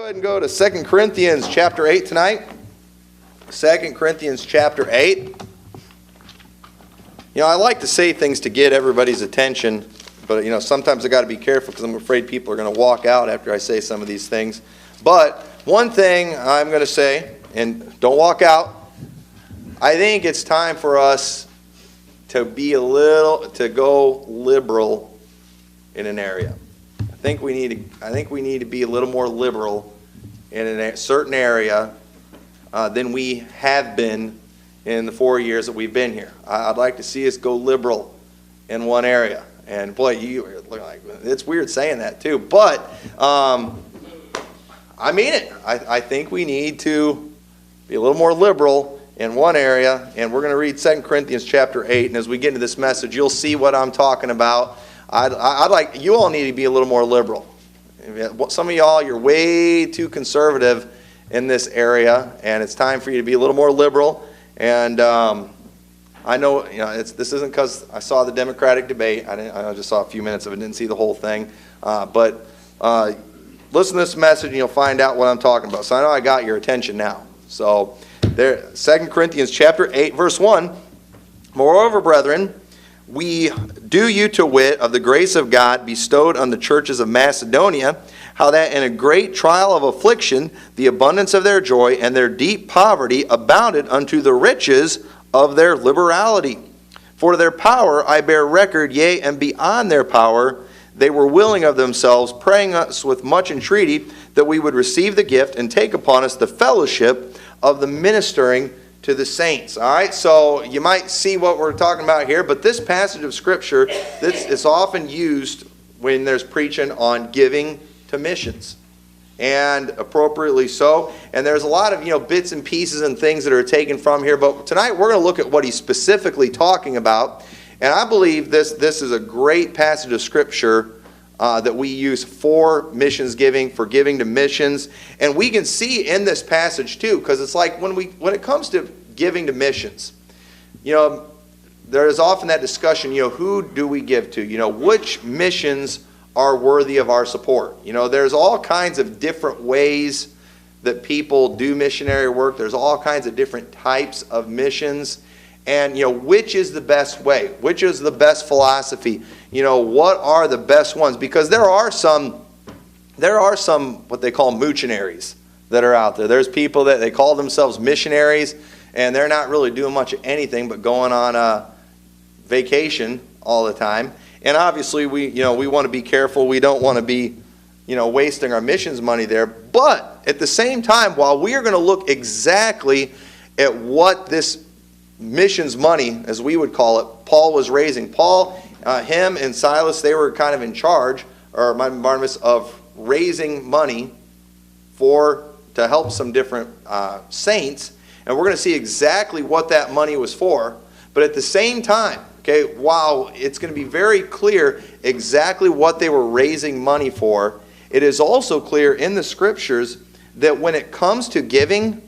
Go ahead and go to 2 Corinthians chapter 8 tonight. 2 Corinthians chapter 8. You know, I like to say things to get everybody's attention, but, sometimes I got to be careful because I'm afraid people are going to walk out after I say some of these things. But one thing I'm going to say, and don't walk out, I think it's time for us to to go liberal in an area. I think we need to be a little more liberal in a certain area than we have been in the 4 years that we've been here. I'd like to see us go liberal in one area. And boy, you look like it's weird saying that too, but I mean it. I think we need to be a little more liberal in one area, and we're going to read 2 Corinthians chapter 8, and as we get into this message, you'll see what I'm talking about. I'd like, you all need to be a little more liberal. Some of y'all, you're way too conservative in this area, and it's time for you to be a little more liberal. And I know, this isn't because I saw the Democratic debate. I just saw a few minutes of it, didn't see the whole thing. But listen to this message, and you'll find out what I'm talking about. So I know I got your attention now. So there, 2 Corinthians chapter 8, verse 1. Moreover, brethren, we do you to wit of the grace of God bestowed on the churches of Macedonia, how that in a great trial of affliction, the abundance of their joy and their deep poverty abounded unto the riches of their liberality. For their power I bear record, yea, and beyond their power, they were willing of themselves, praying us with much entreaty that we would receive the gift and take upon us the fellowship of the ministering to the saints. All right, so you might see what we're talking about here, but this passage of Scripture, this is often used when there's preaching on giving to missions, and appropriately so. And there's a lot of bits and pieces and things that are taken from here, but tonight we're going to look at what he's specifically talking about. And I believe this is a great passage of Scripture that we use for missions giving, for giving to missions. And we can see in this passage too, because it's like when it comes to giving to missions, there is often that discussion, who do we give to? Which missions are worthy of our support? There's all kinds of different ways that people do missionary work. There's all kinds of different types of missions. And, which is the best way? Which is the best philosophy? What are the best ones? Because there are some what they call moochinaries that are out there. There's people that they call themselves missionaries, and they're not really doing much of anything but going on a vacation all the time. And obviously, we want to be careful. We don't want to be, wasting our missions money there. But at the same time, while we are going to look exactly at what this missions money, as we would call it, Paul was raising. Paul, him and Silas, they were kind of in charge, or Barnabas, of raising money to help some different saints. And we're going to see exactly what that money was for. But at the same time, while it's going to be very clear exactly what they were raising money for, it is also clear in the Scriptures that when it comes to giving,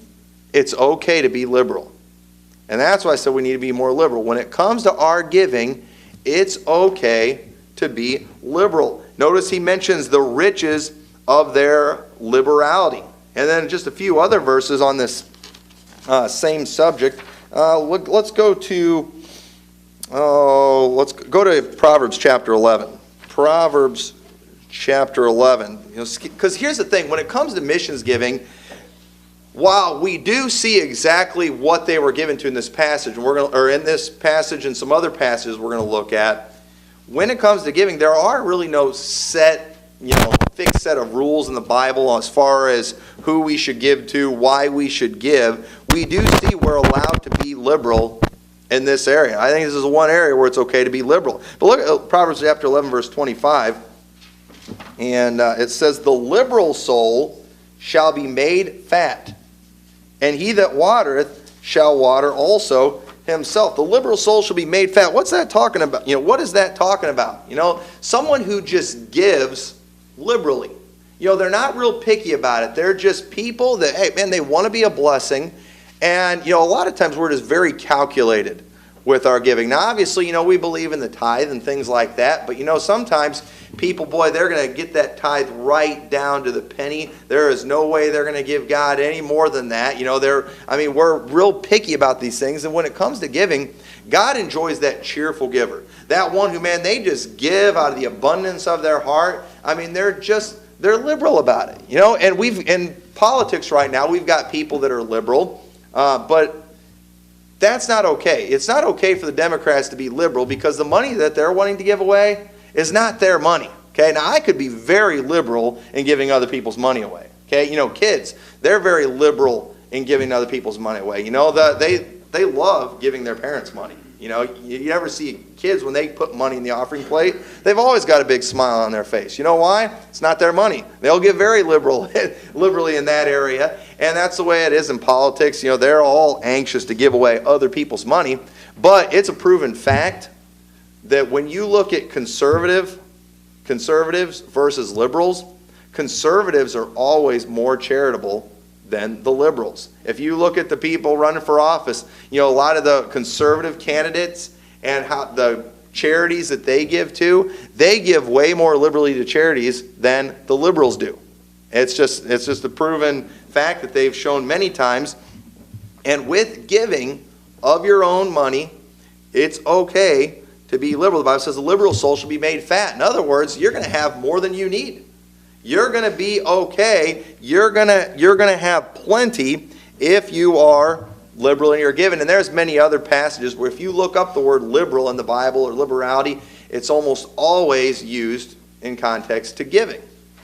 it's okay to be liberal. And that's why I said we need to be more liberal. When it comes to our giving, it's okay to be liberal. Notice he mentions the riches of their liberality. And then just a few other verses on this same subject. Let's go to Proverbs chapter 11. Proverbs chapter 11. Because here's the thing: when it comes to missions giving, while we do see exactly what they were given to in this passage, or in this passage and some other passages we're going to look at, when it comes to giving, there are really no fixed set of rules in the Bible as far as who we should give to, why we should give. We do see we're allowed to be liberal in this area. I think this is one area where it's okay to be liberal. But look at Proverbs chapter 11, verse 25. And it says, "The liberal soul shall be made fat, and he that watereth shall water also himself." The liberal soul shall be made fat. What's that talking about? What is that talking about? Someone who just gives liberally. They're not real picky about it. They're just people that, hey, man, they want to be a blessing. And, a lot of times we're just very calculated with our giving. Now, obviously, we believe in the tithe and things like that. But, sometimes, People, boy, they're going to get that tithe right down to the penny. There is no way they're going to give God any more than that. We're real picky about these things. And when it comes to giving, God enjoys that cheerful giver. That one who, man, they just give out of the abundance of their heart. They're liberal about it. And in politics right now, we've got people that are liberal, but that's not okay. It's not okay for the Democrats to be liberal because the money that they're wanting to give away is not their money. Okay, now I could be very liberal in giving other people's money away. Okay, kids, they're very liberal in giving other people's money away. They love giving their parents money. You never see kids when they put money in the offering plate, they've always got a big smile on their face. You know why? It's not their money. They'll give very liberally in that area, and that's the way it is in politics. They're all anxious to give away other people's money, but it's a proven fact that when you look at conservatives versus liberals, conservatives are always more charitable than the liberals. If you look at the people running for office, a lot of the conservative candidates and how the charities that they give way more liberally to charities than the liberals do. It's just a proven fact that they've shown many times. And with giving of your own money, it's okay to be liberal. The Bible says the liberal soul shall be made fat. In other words, you're going to have more than you need. You're going to be okay. You're going to have plenty if you are liberal in your giving. And there's many other passages where if you look up the word liberal in the Bible or liberality, it's almost always used in context to giving.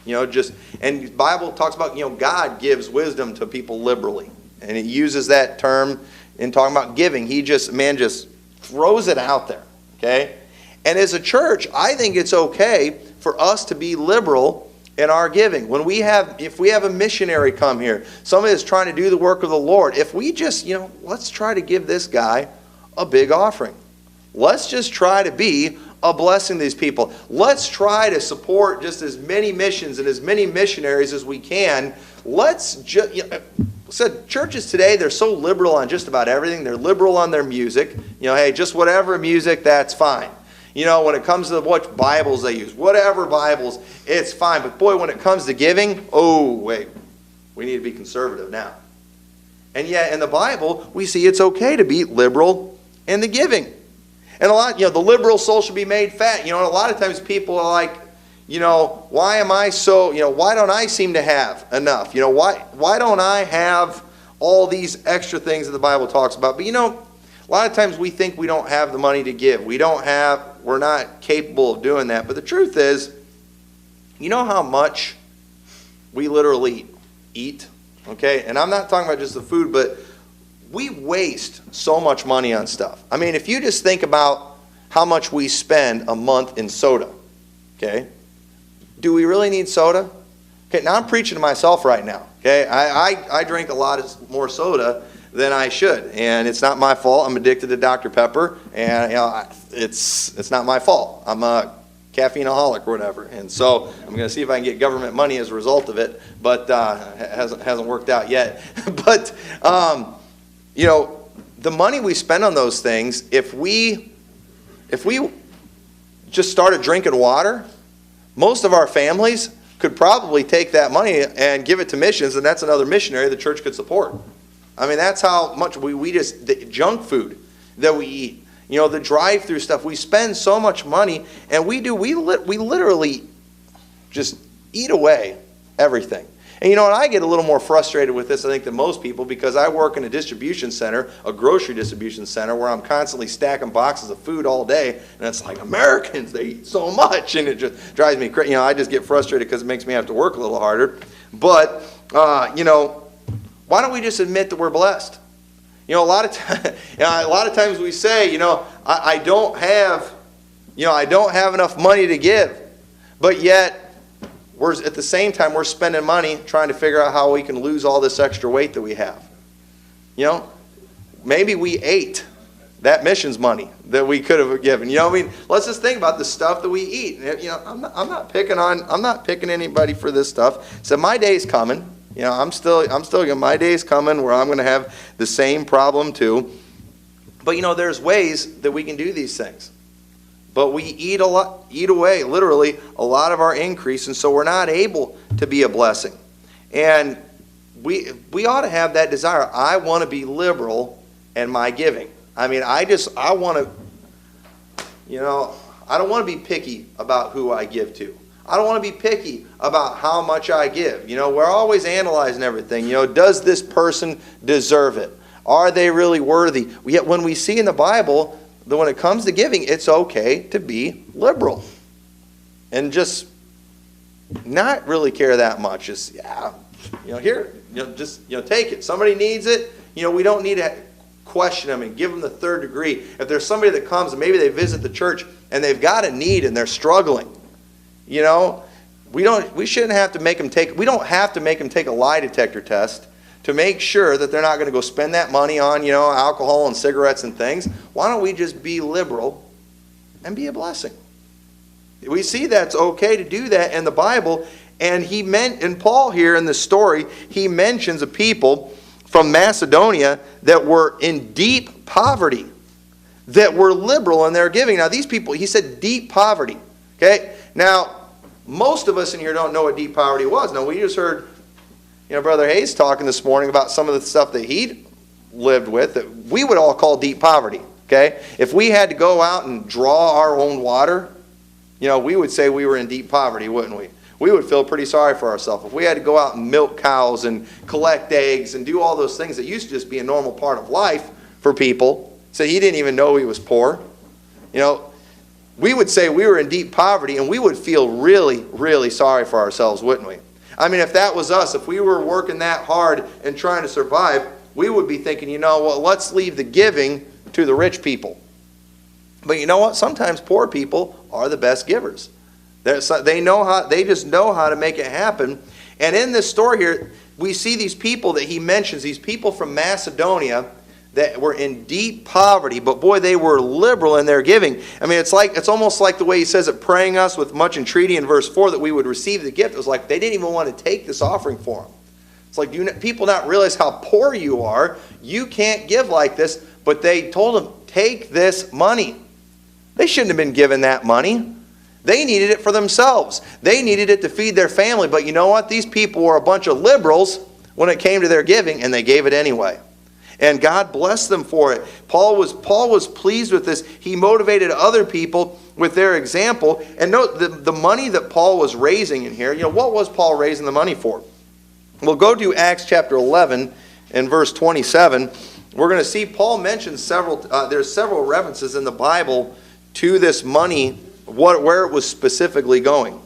And the Bible talks about, God gives wisdom to people liberally. And it uses that term in talking about giving. Just throws it out there. Okay? And as a church, I think it's okay for us to be liberal in our giving. If we have a missionary come here, somebody that's trying to do the work of the Lord, if we just, let's try to give this guy a big offering. Let's just try to be a blessing to these people. Let's try to support just as many missions and as many missionaries as we can. Churches today, they're so liberal on just about everything. They're liberal on their music. Hey, just whatever music, that's fine. When it comes to what Bibles they use, whatever Bibles, it's fine. But boy, when it comes to giving, oh, wait, we need to be conservative now. And yet in the Bible, we see it's okay to be liberal in the giving. And a lot, the liberal soul should be made fat. And a lot of times people are like, why am I so, why don't I seem to have enough? Why don't I have all these extra things that the Bible talks about? But a lot of times we think we don't have the money to give. We're not capable of doing that. But the truth is, how much we literally eat? Okay? And I'm not talking about just the food, but we waste so much money on stuff. If you just think about how much we spend a month in soda, okay? Do we really need soda? Okay, now I'm preaching to myself right now. Okay? I drink a lot more soda than I should, and it's not my fault. I'm addicted to Dr. Pepper, and it's not my fault. I'm a caffeineaholic or whatever, and so I'm going to see if I can get government money as a result of it, but hasn't worked out yet. But the money we spend on those things, if we just started drinking water, most of our families could probably take that money and give it to missions, and that's another missionary the church could support. That's how much the junk food that we eat, the drive-through stuff. We spend so much money, and we literally just eat away everything. And I get a little more frustrated with this, I think, than most people, because I work in a distribution center, a grocery distribution center, where I'm constantly stacking boxes of food all day, and it's like, Americans, they eat so much, and it just drives me crazy. I just get frustrated because it makes me have to work a little harder. But, why don't we just admit that we're blessed? A lot of times we say, I don't have enough money to give, but yet at the same time we're spending money trying to figure out how we can lose all this extra weight that we have. Maybe we ate that missions money that we could have given. Let's just think about the stuff that we eat. I'm not picking anybody for this stuff. So my day's coming. I'm still my day's coming where I'm going to have the same problem too. But there's ways that we can do these things. but we eat away, literally, a lot of our increase, and so we're not able to be a blessing. And we ought to have that desire. I want to be liberal in my giving. I mean, I want to, I don't want to be picky about who I give to. I don't want to be picky about how much I give. We're always analyzing everything. Does this person deserve it? Are they really worthy? Yet when we see in the Bible that when it comes to giving, it's okay to be liberal. And just not really care that much. Just, here, take it. Somebody needs it. We don't need to question them and give them the third degree. If there's somebody that comes and maybe they visit the church and they've got a need and they're struggling, we shouldn't have to make them take, we don't have to make them take a lie detector test to make sure that they're not going to go spend that money on, alcohol and cigarettes and things. Why don't we just be liberal and be a blessing? We see that's okay to do that in the Bible. And in Paul here in this story, he mentions a people from Macedonia that were in deep poverty, that were liberal in their giving. Now these people, he said deep poverty. Okay? Now, most of us in here don't know what deep poverty was. Now, we just heard, Brother Hayes talking this morning about some of the stuff that he lived with that we would all call deep poverty. Okay? If we had to go out and draw our own water, we would say we were in deep poverty, wouldn't we? We would feel pretty sorry for ourselves. If we had to go out and milk cows and collect eggs and do all those things that used to just be a normal part of life for people, so he didn't even know he was poor, we would say we were in deep poverty, and we would feel really, really sorry for ourselves, wouldn't we? I mean, if that was us, if we were working that hard and trying to survive, we would be thinking, let's leave the giving to the rich people. But you know what? Sometimes poor people are the best givers. They just know how to make it happen. And in this story here, we see these people that he mentions, these people from Macedonia that were in deep poverty, but boy, they were liberal in their giving. I mean, it's almost like the way he says it, praying us with much entreaty in verse 4 that we would receive the gift. It was like they didn't even want to take this offering for them. It's like, do people not realize how poor you are? You can't give like this. But they told him, take this money. They shouldn't have been given that money. They needed it for themselves. They needed it to feed their family. But you know what? These people were a bunch of liberals when it came to their giving, and they gave it anyway. And God blessed them for it. Paul was pleased with this. He motivated other people with their example. And note, the money that Paul was raising in here, what was Paul raising the money for? We'll go to Acts chapter 11 and verse 27. We're going to see Paul mentions there's several references in the Bible to this money, where it was specifically going.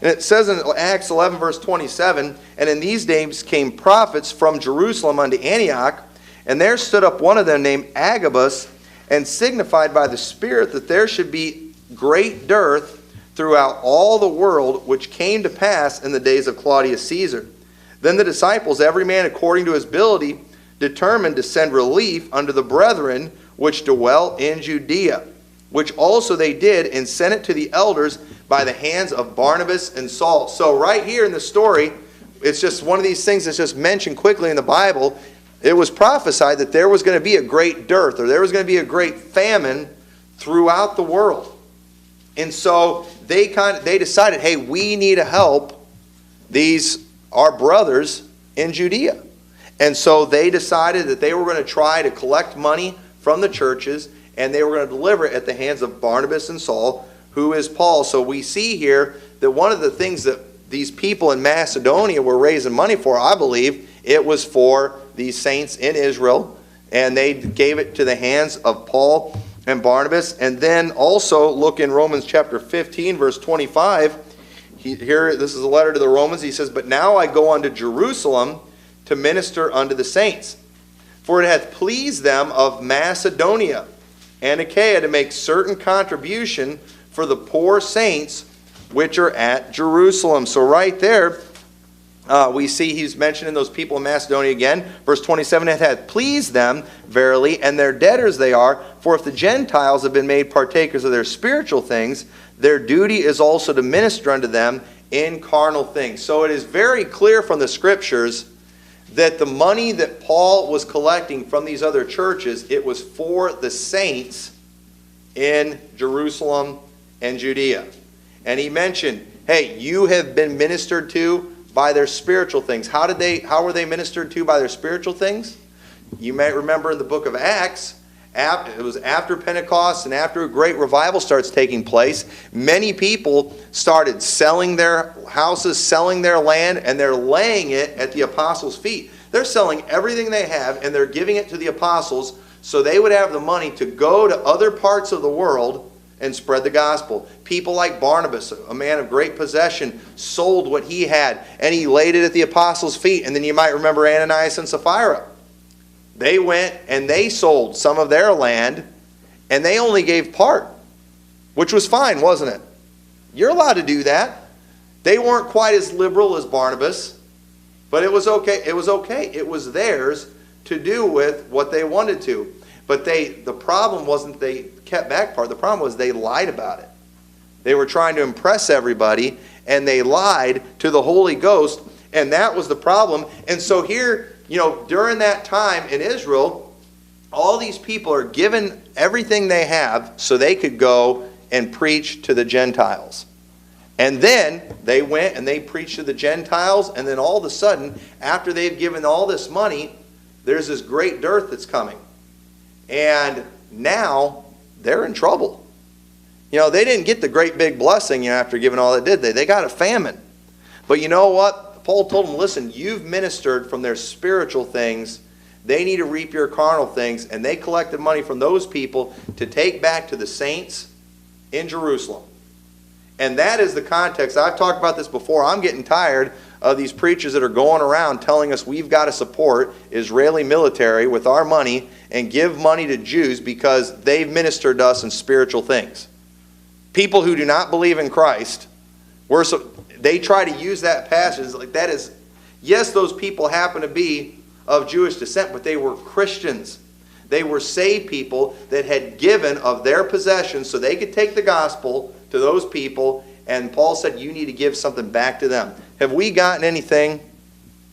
And it says in Acts 11 verse 27, and in these days came prophets from Jerusalem unto Antioch, and there stood up one of them named Agabus, and signified by the Spirit that there should be great dearth throughout all the world, which came to pass in the days of Claudius Caesar. Then the disciples, every man according to his ability, determined to send relief unto the brethren which dwell in Judea, which also they did, and sent it to the elders by the hands of Barnabas and Saul. So right here in the story, it's just one of these things that's just mentioned quickly in the Bible. It was prophesied that there was going to be a great dearth, or there was going to be a great famine throughout the world. And so they decided, hey, we need to help our brothers in Judea. And so they decided that they were going to try to collect money from the churches, and they were going to deliver it at the hands of Barnabas and Saul, who is Paul. So we see here that one of the things that these people in Macedonia were raising money for, I believe, it was for these saints in Israel, and they gave it to the hands of Paul and Barnabas. And then also look in Romans chapter 15, verse 25. This is a letter to the Romans. He says, but now I go unto Jerusalem to minister unto the saints. For it hath pleased them of Macedonia and Achaia to make certain contribution for the poor saints which are at Jerusalem. So right there, we see he's mentioning those people in Macedonia again. Verse 27, it hath pleased them, verily, and their debtors they are. For if the Gentiles have been made partakers of their spiritual things, their duty is also to minister unto them in carnal things. So it is very clear from the Scriptures that the money that Paul was collecting from these other churches, it was for the saints in Jerusalem and Judea. And he mentioned, hey, you have been ministered to by their spiritual things. How were they ministered to by their spiritual things? You may remember in the book of Acts, it was after Pentecost and after a great revival starts taking place, many people started selling their houses, selling their land, and they're laying it at the apostles' feet. They're selling everything they have, and they're giving it to the apostles so they would have the money to go to other parts of the world and spread the gospel. People like Barnabas, a man of great possession, sold what he had, and he laid it at the apostles' feet. And then you might remember Ananias and Sapphira. They went and they sold some of their land, and they only gave part, which was fine, wasn't it? You're allowed to do that. They weren't quite as liberal as Barnabas, but it was okay. It was okay. It was theirs to do with what they wanted to. But the problem wasn't they kept back part. The problem was they lied about it. They were trying to impress everybody, and they lied to the Holy Ghost, and that was the problem. And so here, during that time in Israel, all these people are given everything they have so they could go and preach to the Gentiles. And then they went and they preached to the Gentiles, and then all of a sudden, after they've given all this money, there's this great dearth that's coming. And now they're in trouble. They didn't get the great big blessing after giving all that, did they? They got a famine. But you know what? Paul told them, listen, you've ministered from their spiritual things. They need to reap your carnal things. And they collected money from those people to take back to the saints in Jerusalem. And that is the context. I've talked about this before. I'm getting tired of these preachers that are going around telling us we've got to support Israeli military with our money and give money to Jews because they've ministered to us in spiritual things. People who do not believe in Christ, they try to use that passage like that is, yes, those people happen to be of Jewish descent, but they were Christians. They were saved people that had given of their possessions so they could take the gospel to those people, and Paul said you need to give something back to them. Have we gotten anything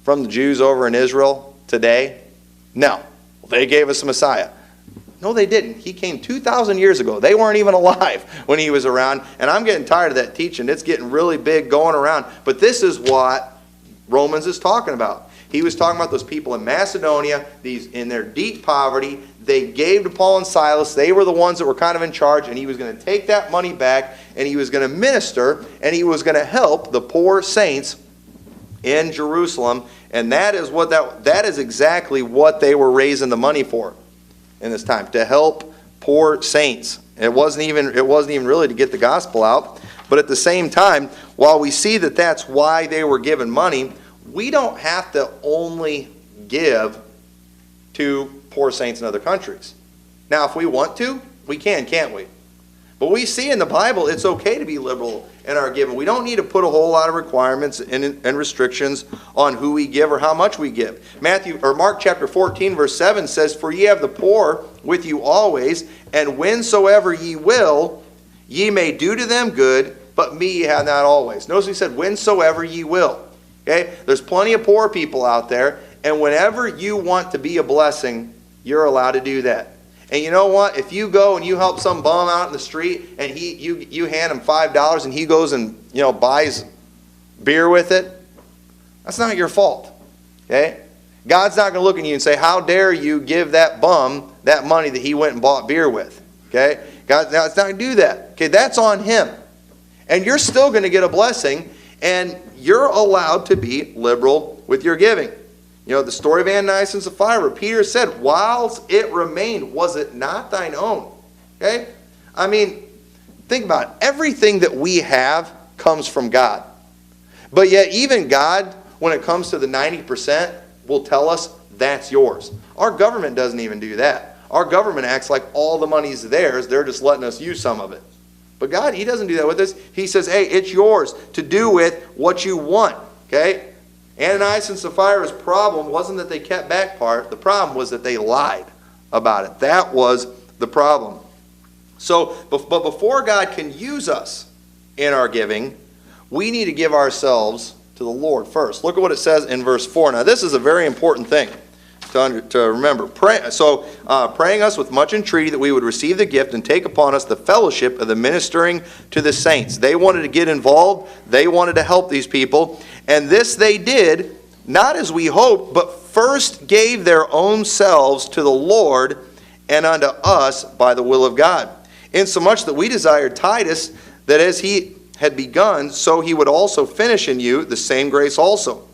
from the Jews over in Israel today? No. Well, they gave us a Messiah. No, they didn't. He came 2,000 years ago. They weren't even alive when he was around, and I'm getting tired of that teaching. It's getting really big going around. But this is what Romans is talking about. He was talking about those people in Macedonia, these in their deep poverty. They gave to Paul and Silas. They were the ones that were kind of in charge, and he was going to take that money back, and he was going to minister, and he was going to help the poor saints in Jerusalem. And that is exactly what they were raising the money for in this time, to help poor saints. It wasn't even really to get the gospel out. But at the same time, while we see that that's why they were given money, we don't have to only give to poor saints in other countries. Now, if we want to, we can, can't we? But we see in the Bible it's okay to be liberal in our giving. We don't need to put a whole lot of requirements and restrictions on who we give or how much we give. Mark chapter 14 verse 7 says, "For ye have the poor with you always, and whensoever ye will, ye may do to them good, but me ye have not always." Notice he said, "Whensoever ye will." Okay? There's plenty of poor people out there, and whenever you want to be a blessing, you're allowed to do that. And you know what? If you go and you help some bum out in the street and you hand him $5 and he goes and buys beer with it, that's not your fault. Okay? God's not going to look at you and say, "How dare you give that bum that money that he went and bought beer with?" Okay? God's not going to do that. Okay, that's on him. And you're still going to get a blessing, and you're allowed to be liberal with your giving. The story of Ananias and Sapphira, Peter said, "Whilst it remained, was it not thine own?" Okay? I mean, think about it. Everything that we have comes from God. But yet even God, when it comes to the 90%, will tell us that's yours. Our government doesn't even do that. Our government acts like all the money's theirs. They're just letting us use some of it. But God, he doesn't do that with us. He says, hey, it's yours to do with what you want. Okay? Ananias and Sapphira's problem wasn't that they kept back part. The problem was that they lied about it. That was the problem. So, but before God can use us in our giving, we need to give ourselves to the Lord first. Look at what it says in verse 4. Now, this is a very important thing to remember. Praying us with much entreaty that we would receive the gift and take upon us the fellowship of the ministering to the saints. They wanted to get involved. They wanted to help these people. And this they did, not as we hoped, but first gave their own selves to the Lord and unto us by the will of God. Insomuch that we desired Titus, that as he had begun, so he would also finish in you the same grace also.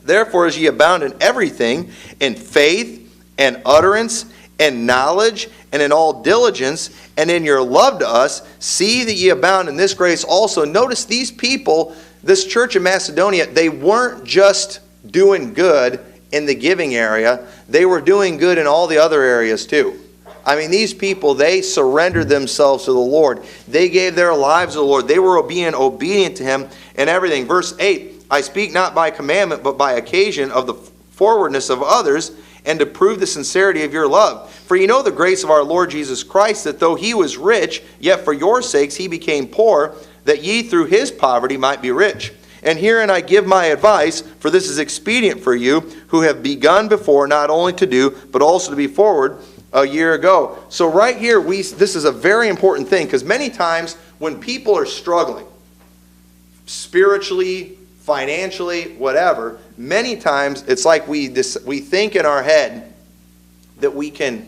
Therefore, as ye abound in everything, in faith and utterance and knowledge and in all diligence and in your love to us, see that ye abound in this grace also. Notice these people, this church in Macedonia, they weren't just doing good in the giving area. They were doing good in all the other areas too. I mean, these people, they surrendered themselves to the Lord. They gave their lives to the Lord. They were being obedient to Him in everything. Verse 8, I speak not by commandment, but by occasion of the forwardness of others, and to prove the sincerity of your love. For you know the grace of our Lord Jesus Christ, that though He was rich, yet for your sakes He became poor, that ye through His poverty might be rich. And herein I give my advice, for this is expedient for you, who have begun before not only to do, but also to be forward a year ago. So right here, this is a very important thing, because many times when people are struggling, spiritually, financially, whatever, many times it's like we think in our head that we can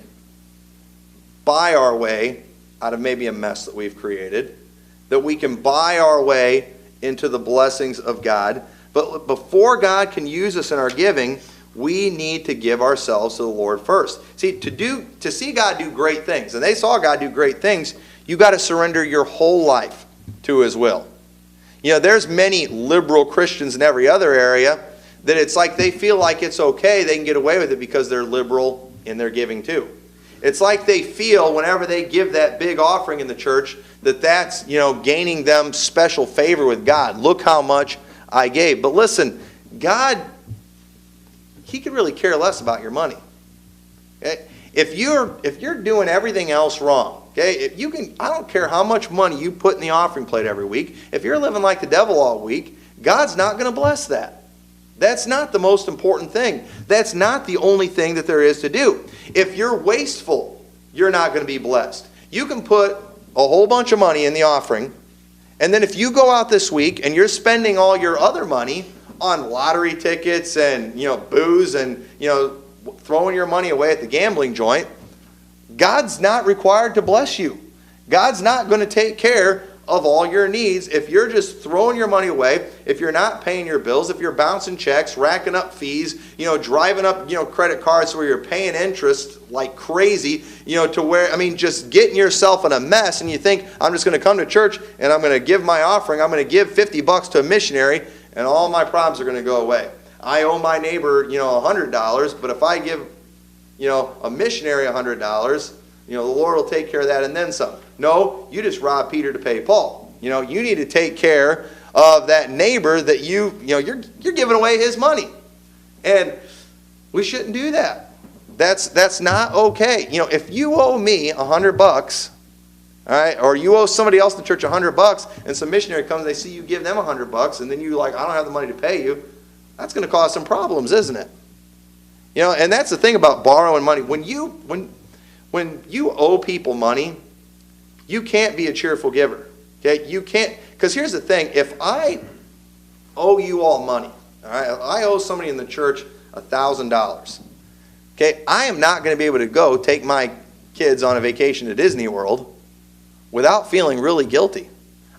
buy our way out of maybe a mess that we've created, that we can buy our way into the blessings of God. But before God can use us in our giving, we need to give ourselves to the Lord first. See, to see God do great things, and they saw God do great things, you got to surrender your whole life to His will. You know, there's many liberal Christians in every other area that it's like they feel like it's okay, they can get away with it because they're liberal in their giving too. It's like they feel whenever they give that big offering in the church that that's, gaining them special favor with God. Look how much I gave. But listen, God, He could really care less about your money. Okay? If you're doing everything else wrong, okay, I don't care how much money you put in the offering plate every week. If you're living like the devil all week, God's not going to bless that. That's not the most important thing. That's not the only thing that there is to do. If you're wasteful, you're not going to be blessed. You can put a whole bunch of money in the offering, and then if you go out this week and you're spending all your other money on lottery tickets and booze and throwing your money away at the gambling joint, God's not required to bless you. God's not going to take care of all your needs if you're just throwing your money away, if you're not paying your bills, if you're bouncing checks, racking up fees, driving up, credit cards where you're paying interest like crazy, to where, just getting yourself in a mess, and you think, I'm just going to come to church and I'm going to give my offering, I'm going to give $50 to a missionary, and all my problems are going to go away. I owe my neighbor, $100, but if I give, a missionary $100, the Lord will take care of that and then some. No, you just robbed Peter to pay Paul. You need to take care of that neighbor that you're giving away his money. And we shouldn't do that. That's not okay. If you owe me $100, all right, or you owe somebody else in the church $100, and some missionary comes and they see you give them $100, and then you I don't have the money to pay you, that's going to cause some problems, isn't it? And that's the thing about borrowing money. When you owe people money, you can't be a cheerful giver. Okay, you can't, because here's the thing: if I owe you all money, all right, I owe somebody in the church $1,000. Okay, I am not going to be able to go take my kids on a vacation to Disney World without feeling really guilty.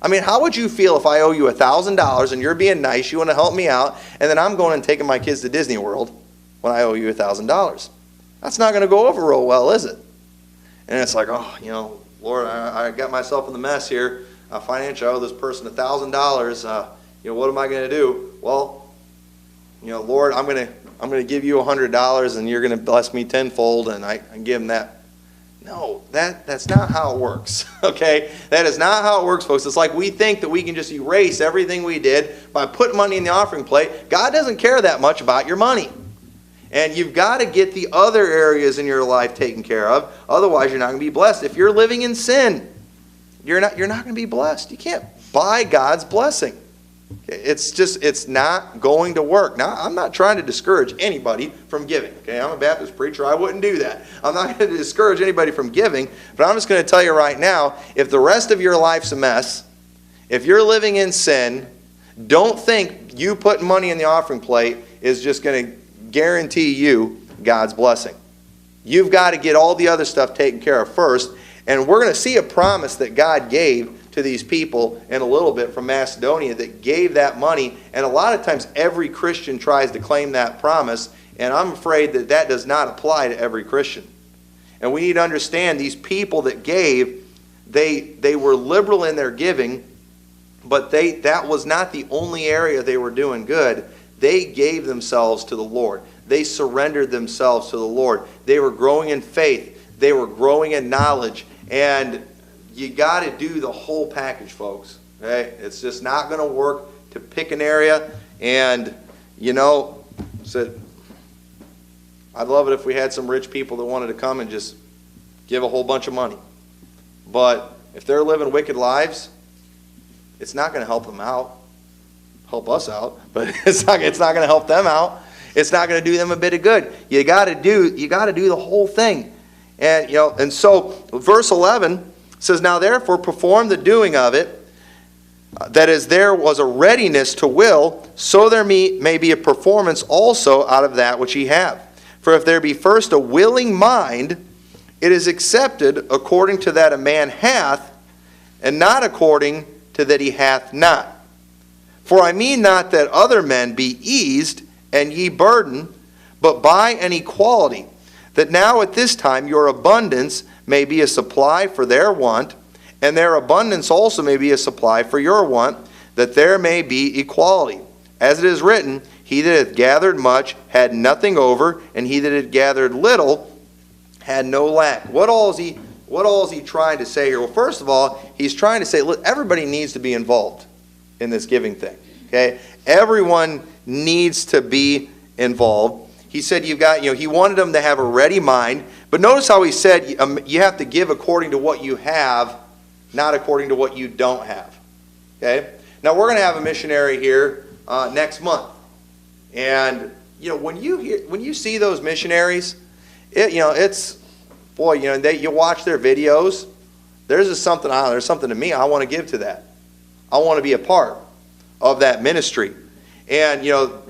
How would you feel if I owe you $1,000 and you're being nice, you want to help me out, and then I'm going and taking my kids to Disney World when I owe you $1,000? That's not going to go over real well, is it? And it's like, Lord, I got myself in the mess here. Financially, I owe this person $1,000. What am I going to do? Well, Lord, I'm going to give you $100, and you're going to bless me tenfold, and I can give him that. No, that's not how it works, okay? That is not how it works, folks. It's like we think that we can just erase everything we did by putting money in the offering plate. God doesn't care that much about your money. And you've got to get the other areas in your life taken care of. Otherwise, you're not going to be blessed. If you're living in sin, you're not going to be blessed. You can't buy God's blessing. It's not going to work. Now, I'm not trying to discourage anybody from giving. Okay, I'm a Baptist preacher. I wouldn't do that. I'm not going to discourage anybody from giving, but I'm just going to tell you right now, if the rest of your life's a mess, if you're living in sin, don't think you putting money in the offering plate is just going to guarantee you God's blessing. You've got to get all the other stuff taken care of first, and we're going to see a promise that God gave to these people in a little bit from Macedonia that gave that money. And a lot of times every Christian tries to claim that promise, and I'm afraid that that does not apply to every Christian. And we need to understand these people that gave, they were liberal in their giving, but that was not the only area they were doing good. They gave themselves to the Lord. They surrendered themselves to the Lord. They were growing in faith. They were growing in knowledge. And you got to do the whole package, folks. Okay? It's just not going to work to pick an area. And, so I'd love it if we had some rich people that wanted to come and just give a whole bunch of money. But if they're living wicked lives, it's not going to help them out. Help us out, but it's not going to help them out. It's not going to do them a bit of good. You got to do the whole thing. And so verse 11 says, "Now therefore perform the doing of it, that as there was a readiness to will, so there may be a performance also out of that which ye have. For if there be first a willing mind, it is accepted according to that a man hath, and not according to that he hath not. For I mean not that other men be eased, and ye burdened, but by an equality, that now at this time your abundance may be a supply for their want, and their abundance also may be a supply for your want, that there may be equality. As it is written, he that hath gathered much had nothing over, and he that had gathered little had no lack." What all is he trying to say here? Well, first of all, he's trying to say, look, everybody needs to be involved in this giving thing. Okay? Everyone needs to be involved. He said he wanted them to have a ready mind. But notice how he said you have to give according to what you have, not according to what you don't have. Okay? Now we're going to have a missionary here next month. And when you see those missionaries, you watch their videos. There's something to me. I want to give to that. I want to be a part of that ministry. And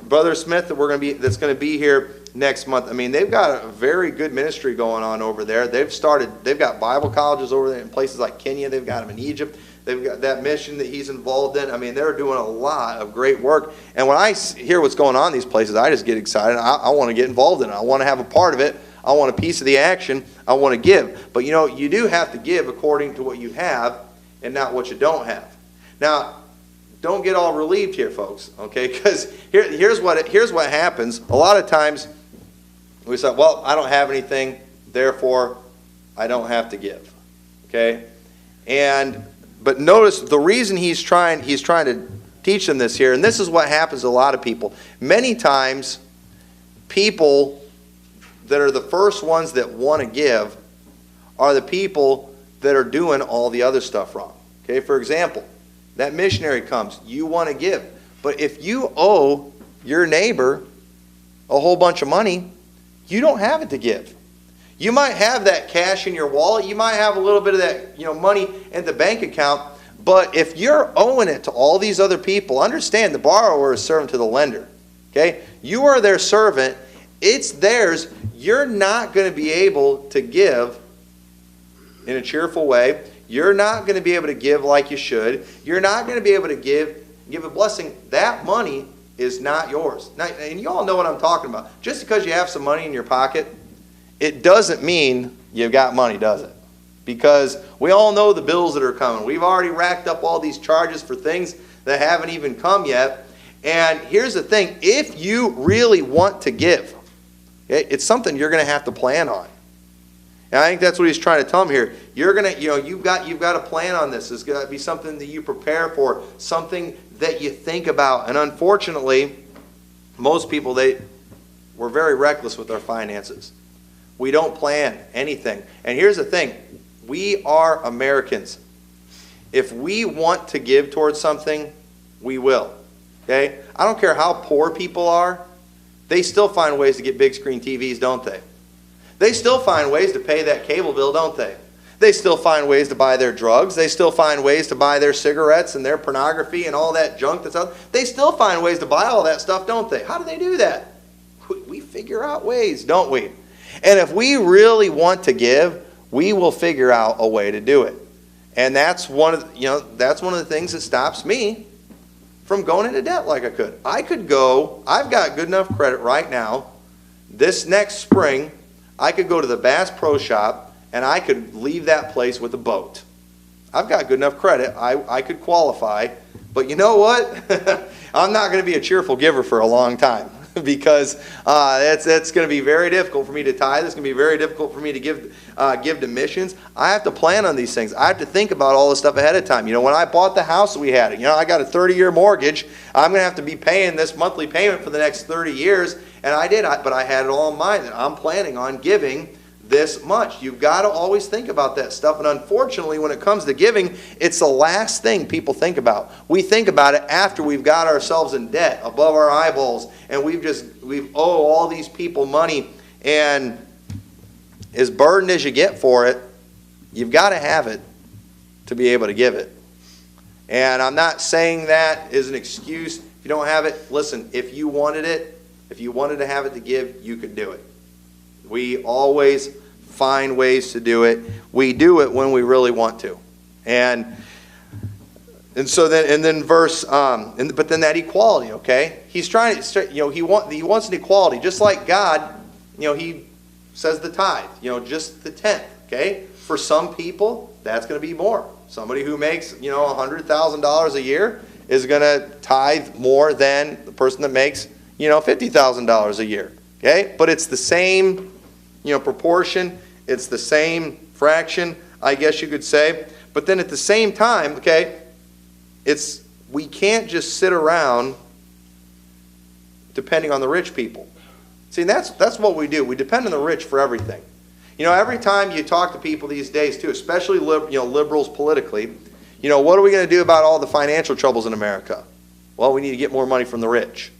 Brother Smith that's going to be here next month. I mean, they've got a very good ministry going on over there. They've got Bible colleges over there in places like Kenya. They've got them in Egypt. They've got that mission that he's involved in. I mean, they're doing a lot of great work. And when I hear what's going on in these places, I just get excited. I want to get involved in it. I want to have a part of it. I want a piece of the action. I want to give. But you do have to give according to what you have and not what you don't have. Now, don't get all relieved here, folks, okay? Because here's what happens. A lot of times we say, well, I don't have anything, therefore I don't have to give, okay? But notice the reason he's trying to teach them this here, and this is what happens to a lot of people. Many times, people that are the first ones that want to give are the people that are doing all the other stuff wrong. Okay, for example, that missionary comes, you want to give. But if you owe your neighbor a whole bunch of money, you don't have it to give. You might have that cash in your wallet. You might have a little bit of that money in the bank account. But if you're owing it to all these other people, understand the borrower is servant to the lender. Okay? You are their servant. It's theirs. You're not going to be able to give in a cheerful way. You're not going to be able to give like you should. You're not going to be able to give a blessing. That money is not yours. Now, and you all know what I'm talking about. Just because you have some money in your pocket, it doesn't mean you've got money, does it? Because we all know the bills that are coming. We've already racked up all these charges for things that haven't even come yet. And here's the thing. If you really want to give, it's something you're going to have to plan on. And I think that's what he's trying to tell them here. You've got to plan on this. It's got to be something that you prepare for, something that you think about. And unfortunately, most people, we're very reckless with our finances. We don't plan anything. And here's the thing. We are Americans. If we want to give towards something, we will. Okay? I don't care how poor people are, they still find ways to get big screen TVs, don't they? They still find ways to pay that cable bill, don't they? They still find ways to buy their drugs. They still find ways to buy their cigarettes and their pornography and all that junk that's out. They still find ways to buy all that stuff, don't they? How do they do that? We figure out ways, don't we? And if we really want to give, we will figure out a way to do it. And that's one of the things that stops me from going into debt like I could. I've got good enough credit right now. This next spring, I could go to the Bass Pro Shop and I could leave that place with a boat. I've got good enough credit. I could qualify. But you know what? I'm not going to be a cheerful giver for a long time because it's going to be very difficult for me to tithe. It's going to be very difficult for me to give to missions. I have to plan on these things. I have to think about all this stuff ahead of time. When I bought the house that we had, I got a 30-year mortgage. I'm going to have to be paying this monthly payment for the next 30 years. And I did, but I had it all in mind that I'm planning on giving this much. You've got to always think about that stuff. And unfortunately, when it comes to giving, it's the last thing people think about. We think about it after we've got ourselves in debt above our eyeballs and we've owe all these people money. And as burdened as you get for it, you've got to have it to be able to give it. And I'm not saying that is an excuse. If you don't have it, listen, if you wanted to have it to give, you could do it. We always find ways to do it. We do it when we really want to. And so then verse but then that equality, okay? He's trying to he wants an equality just like God, he says the tithe, just the tenth, okay? For some people, that's going to be more. Somebody who makes, $100,000 a year is going to tithe more than the person that makes, $50,000 a year. Okay? But it's the same, proportion. It's the same fraction, I guess you could say. But then at the same time, okay, we can't just sit around depending on the rich people. See, that's what we do. We depend on the rich for everything. Every time you talk to people these days, too, especially liberals politically, what are we going to do about all the financial troubles in America? Well, we need to get more money from the rich.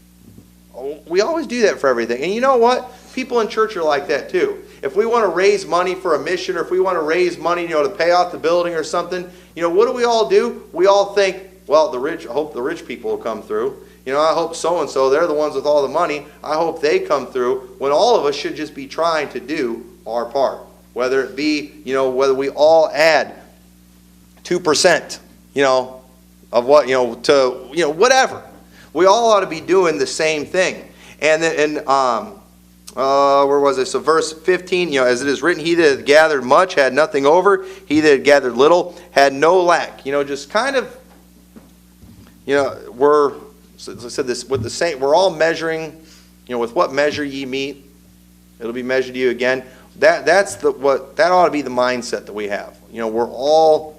We always do that for everything. And you know what? People in church are like that too. If we want to raise money for a mission or if we want to raise money, to pay off the building or something, what do we all do? We all think, well, I hope the rich people will come through. I hope so-and-so, they're the ones with all the money. I hope they come through. When all of us should just be trying to do our part. Whether it be, whether we all add 2%, of what, to, whatever. We all ought to be doing the same thing. And where was it? So verse 15, as it is written, he that had gathered much had nothing over. He that had gathered little had no lack. Just kind of, as I said this, with the same, we're all measuring, with what measure ye meet, it'll be measured to you again. That ought to be the mindset that we have. We're all,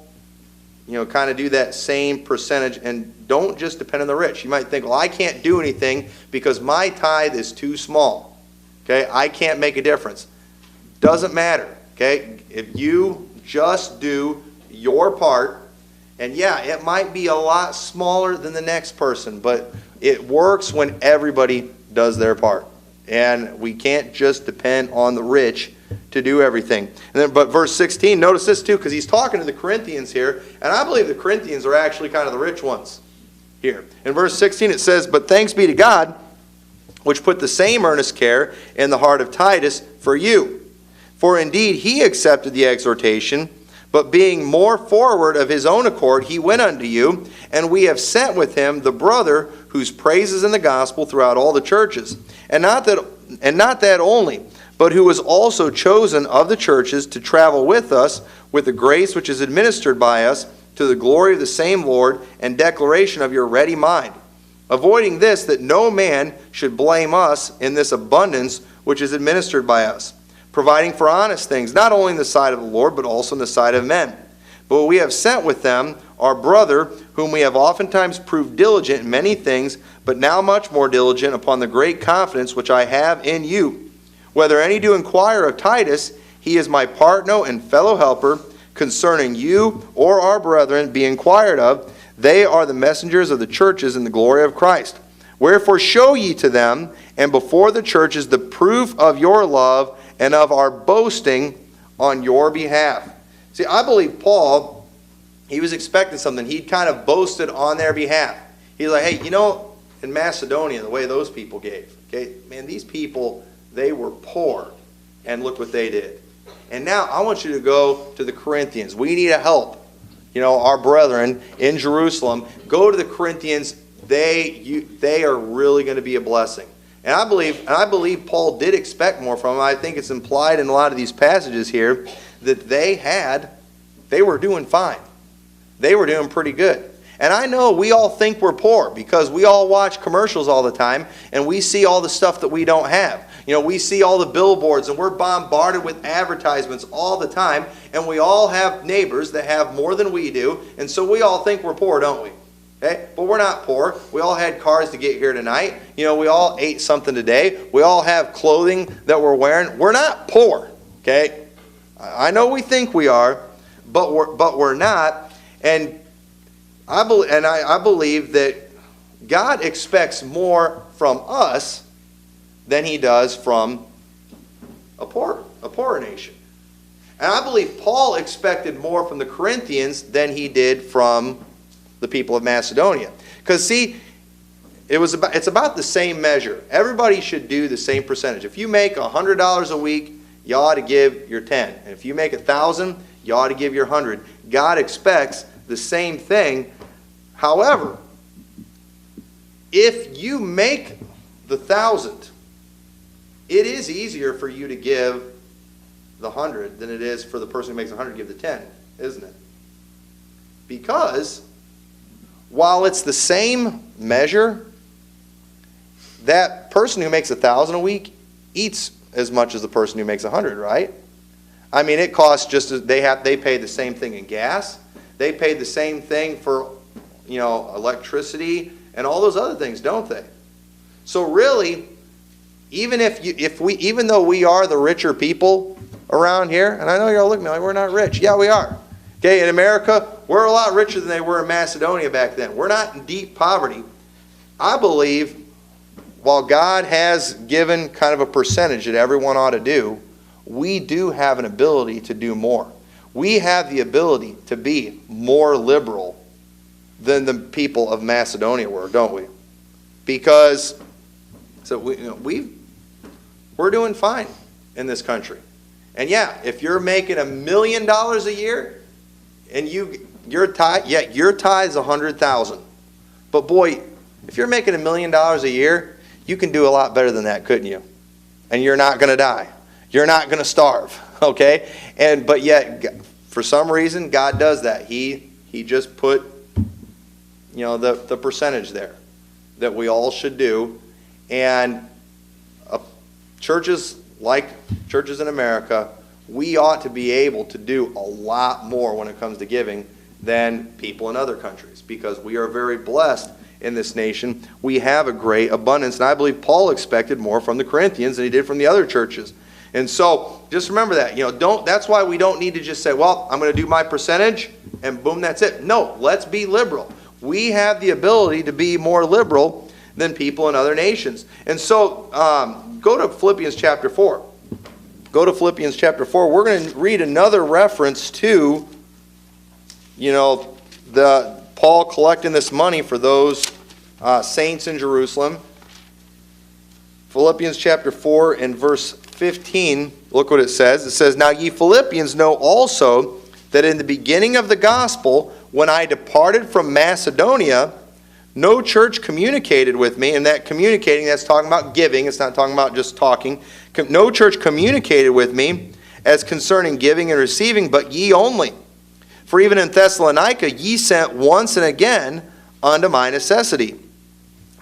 kind of do that same percentage and don't just depend on the rich. You might think, well, I can't do anything because my tithe is too small. Okay, I can't make a difference. Doesn't matter. Okay, if you just do your part, and yeah, it might be a lot smaller than the next person, but it works when everybody does their part. And we can't just depend on the rich to do everything. But verse 16, notice this too, because he's talking to the Corinthians here, and I believe the Corinthians are actually kind of the rich ones here. In verse 16 it says, but thanks be to God, which put the same earnest care in the heart of Titus for you. For indeed he accepted the exhortation, but being more forward of his own accord, he went unto you, and we have sent with him the brother whose praise is in the gospel throughout all the churches. And not that only, but who was also chosen of the churches to travel with us with the grace which is administered by us to the glory of the same Lord and declaration of your ready mind. Avoiding this, that no man should blame us in this abundance which is administered by us, providing for honest things, not only in the sight of the Lord, but also in the sight of men. But we have sent with them our brother, whom we have oftentimes proved diligent in many things, but now much more diligent upon the great confidence which I have in you. Whether any do inquire of Titus, he is my partner and fellow helper concerning you or our brethren be inquired of, They are the messengers of the churches in the glory of Christ. Wherefore show ye to them, and before the churches, the proof of your love and of our boasting on your behalf. See, I believe Paul, he was expecting something. He'd kind of boasted on their behalf. He's like, hey, in Macedonia, the way those people gave, okay, man, these people, they were poor, and look what they did. And now I want you to go to the Corinthians. We need a help. Our brethren in Jerusalem, go to the Corinthians. They are really going to be a blessing. And I believe Paul did expect more from them. I think it's implied in a lot of these passages here that they were doing fine. They were doing pretty good. And I know we all think we're poor because we all watch commercials all the time and we see all the stuff that we don't have. We see all the billboards and we're bombarded with advertisements all the time, and we all have neighbors that have more than we do, and so we all think we're poor, don't we? Okay? But we're not poor. We all had cars to get here tonight. We all ate something today. We all have clothing that we're wearing. We're not poor. Okay? I know we think we are, but we're not. And I believe that God expects more from us than he does from a poor nation. And I believe Paul expected more from the Corinthians than he did from the people of Macedonia. Because see, it's about the same measure. Everybody should do the same percentage. If you make $100 a week, you ought to give your 10. And if you make 1,000, you ought to give your 100. God expects the same thing. However, if you make the 1,000, it is easier for you to give the 100 than it is for the person who makes 100 to give the 10, isn't it? Because while it's the same measure, that person who makes 1,000 a week eats as much as the person who makes 100, right? I mean, it costs just as they pay the same thing in gas. They pay the same thing for, electricity and all those other things, don't they? So really, even though we are the richer people around here, and I know you're all looking at me like we're not rich. Yeah, we are. Okay, in America, we're a lot richer than they were in Macedonia back then. We're not in deep poverty. I believe while God has given kind of a percentage that everyone ought to do, we do have an ability to do more. We have the ability to be more liberal than the people of Macedonia were, don't we? Because we're doing fine in this country. And yeah, if you're making $1 million a year and your tithe is $100,000. But boy, if you're making $1 million a year, you can do a lot better than that, couldn't you? And you're not going to die. You're not going to starve, okay? But yet, for some reason, God does that. He just put, the percentage there that we all should do. And churches like churches in America, we ought to be able to do a lot more when it comes to giving than people in other countries, because we are very blessed in this nation. We have a great abundance, and I believe Paul expected more from the Corinthians than he did from the other churches. And so just remember that. That's why we don't need to just say, well, I'm going to do my percentage and boom, that's it. No, let's be liberal. We have the ability to be more liberal than people in other nations. And so go to Philippians chapter 4. Go to Philippians chapter 4. We're going to read another reference to, the Paul collecting this money for those saints in Jerusalem. Philippians chapter 4 and verse 15, look what it says. It says, "Now ye Philippians know also that in the beginning of the gospel, when I departed from Macedonia, no church communicated with me." And that communicating, that's talking about giving. It's not talking about just talking. No church communicated with me as concerning giving and receiving, but ye only. For even in Thessalonica ye sent once and again unto my necessity.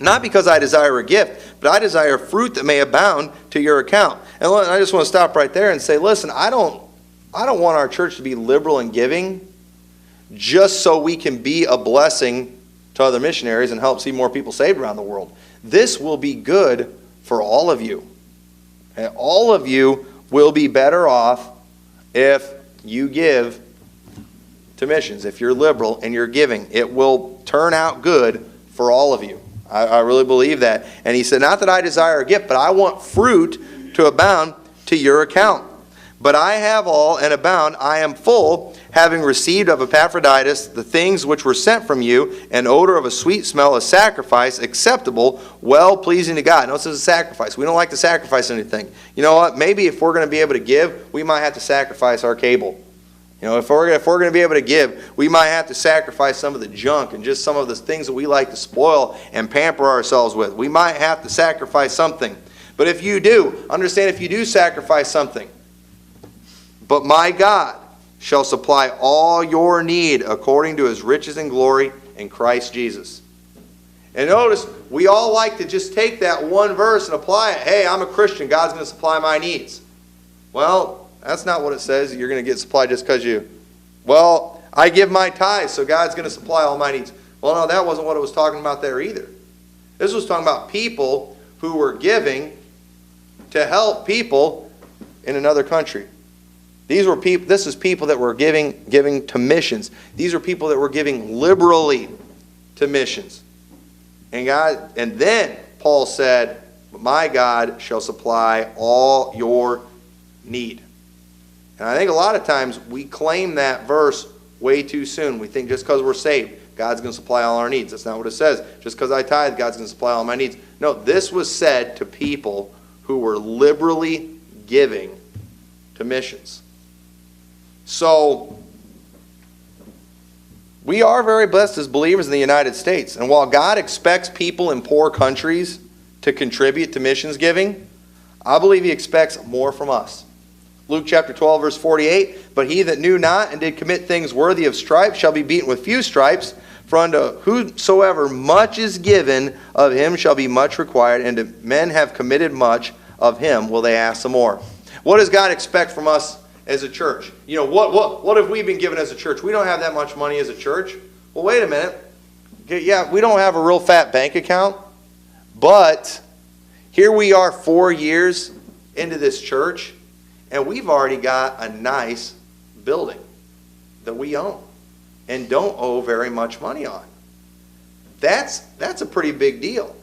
Not because I desire a gift, but I desire fruit that may abound to your account. And I just want to stop right there and say, listen, I don't want our church to be liberal in giving just so we can be a blessing to other missionaries and help see more people saved around the world. This will be good for all of you. And all of you will be better off if you give to missions, if you're liberal and you're giving, it will turn out good for all of you. I really believe that. And he said, not that I desire a gift, but I want fruit to abound to your account. But I have all and abound. I am full, having received of Epaphroditus the things which were sent from you, an odor of a sweet smell, a sacrifice acceptable, well pleasing to God. Notice it's a sacrifice. We don't like to sacrifice anything. You know what? Maybe if we're going to be able to give, we might have to sacrifice our cable. You know, if we're going to be able to give, we might have to sacrifice some of the junk and just some of the things that we like to spoil and pamper ourselves with. We might have to sacrifice something. But if you do, understand, if you do sacrifice something, but my God shall supply all your need according to his riches and glory in Christ Jesus. And notice, we all like to just take that one verse and apply it. Hey, I'm a Christian. God's going to supply my needs. Well, that's not what it says. You're going to get supplied just because I give my tithes, so God's going to supply all my needs. Well, no, that wasn't what it was talking about there either. This was talking about people who were giving to help people in another country. This is people that were giving to missions. These are people that were giving liberally to missions. And then Paul said, my God shall supply all your need. And I think a lot of times we claim that verse way too soon. We think just because we're saved, God's going to supply all our needs. That's not what it says. Just because I tithe, God's going to supply all my needs. No, this was said to people who were liberally giving to missions. So, we are very blessed as believers in the United States. And while God expects people in poor countries to contribute to missions giving, I believe he expects more from us. Luke chapter 12, verse 48, but he that knew not and did commit things worthy of stripes shall be beaten with few stripes. For unto whosoever much is given, of him shall be much required. And to men have committed much, of him will they ask some more. What does God expect from us as a church? You know, what have we been given as a church? We don't have that much money as a church. Well, wait a minute. Yeah, we don't have a real fat bank account. But here we are 4 years into this church, and we've already got a nice building that we own and don't owe very much money on. That's a pretty big deal.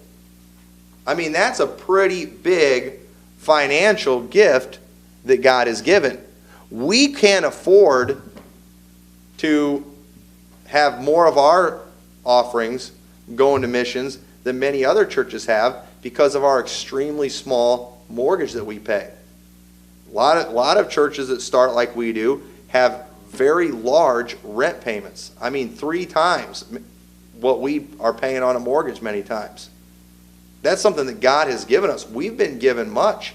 I mean, that's a pretty big financial gift that God has given. We can't afford to have more of our offerings going to missions than many other churches have because of our extremely small mortgage that we pay. A lot of churches that start like we do have very large rent payments. I mean, 3 times what we are paying on a mortgage many times. That's something that God has given us. We've been given much.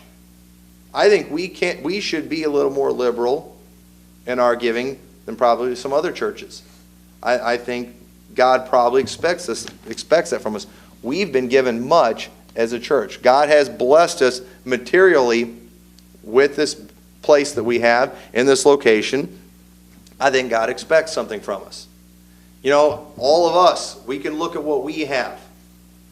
I think we should be a little more liberal in our giving than probably some other churches. I think God probably expects that from us. We've been given much as a church. God has blessed us materially with this place that we have in this location. I think God expects something from us. You know, all of us, we can look at what we have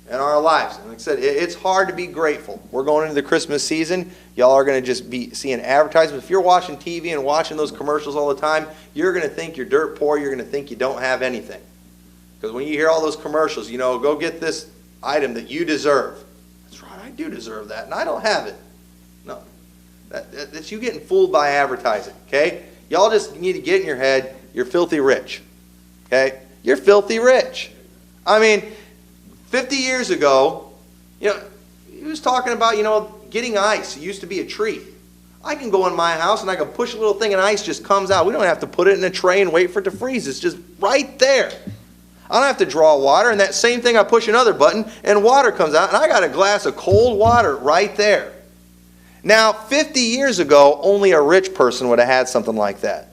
in our lives. And like I said, it's hard to be grateful. We're going into the Christmas season. Y'all are going to just be seeing advertisements. If you're watching TV and watching those commercials all the time, you're going to think you're dirt poor. You're going to think you don't have anything. Because when you hear all those commercials, you know, go get this item that you deserve. That's right, I do deserve that, and I don't have it. No. That's you getting fooled by advertising, okay? Y'all just need to get in your head, you're filthy rich, okay? You're filthy rich. I mean, 50 years ago, you know, he was talking about, you know, getting ice. It used to be a treat. I can go in my house and I can push a little thing and ice just comes out. We don't have to put it in a tray and wait for it to freeze. It's just right there. I don't have to draw water, and that same thing, I push another button and water comes out, and I got a glass of cold water right there. Now, 50 years ago, only a rich person would have had something like that.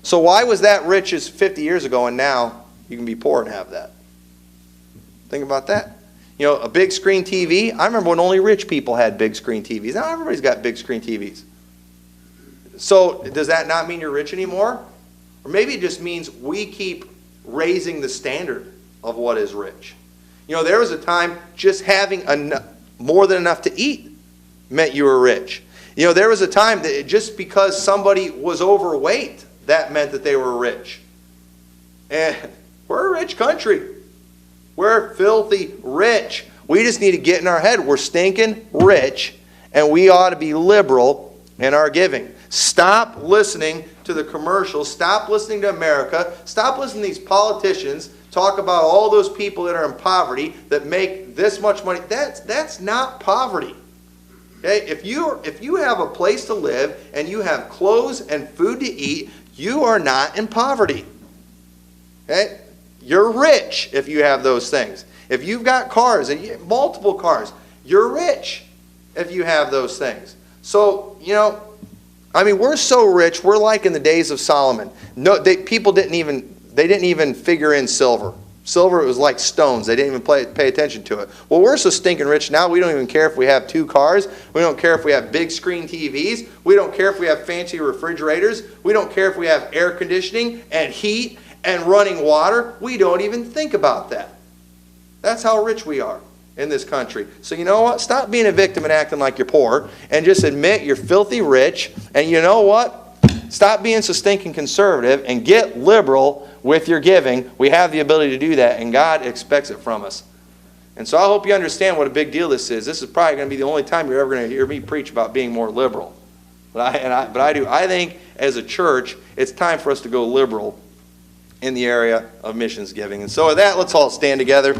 So why was that rich as 50 years ago, and now you can be poor and have that? Think about that. You know, a big screen TV. I remember when only rich people had big screen TVs. Now everybody's got big screen TVs. So does that not mean you're rich anymore? Or maybe it just means we keep raising the standard of what is rich. You know, there was a time just having more than enough to eat meant you were rich. You know, there was a time that just because somebody was overweight that meant that they were rich. And we're a rich country. We're filthy rich. We just need to get in our head. We're stinking rich, and we ought to be liberal in our giving. Stop listening to the commercials. Stop listening to America. Stop listening to these politicians talk about all those people that are in poverty that make this much money. That's not poverty. Okay? If you have a place to live and you have clothes and food to eat, you are not in poverty. Okay? You're rich if you have those things. If you've got cars and you have multiple cars, you're rich if you have those things. So, we're so rich, we're like in the days of Solomon. No, people didn't even figure in silver. Silver, it was like stones. They didn't even pay attention to it. Well, we're so stinking rich now, we don't even care if we have 2 cars. We don't care if we have big screen TVs. We don't care if we have fancy refrigerators. We don't care if we have air conditioning and heat and running water. We don't even think about that. That's how rich we are in this country. So you know what? Stop being a victim and acting like you're poor, and just admit you're filthy rich. And you know what? Stop being so stinking conservative and get liberal with your giving. We have the ability to do that, and God expects it from us. And so I hope you understand what a big deal this is. This is probably going to be the only time you're ever going to hear me preach about being more liberal. But I think as a church, it's time for us to go liberal in the area of missions giving. And so with that, let's all stand together.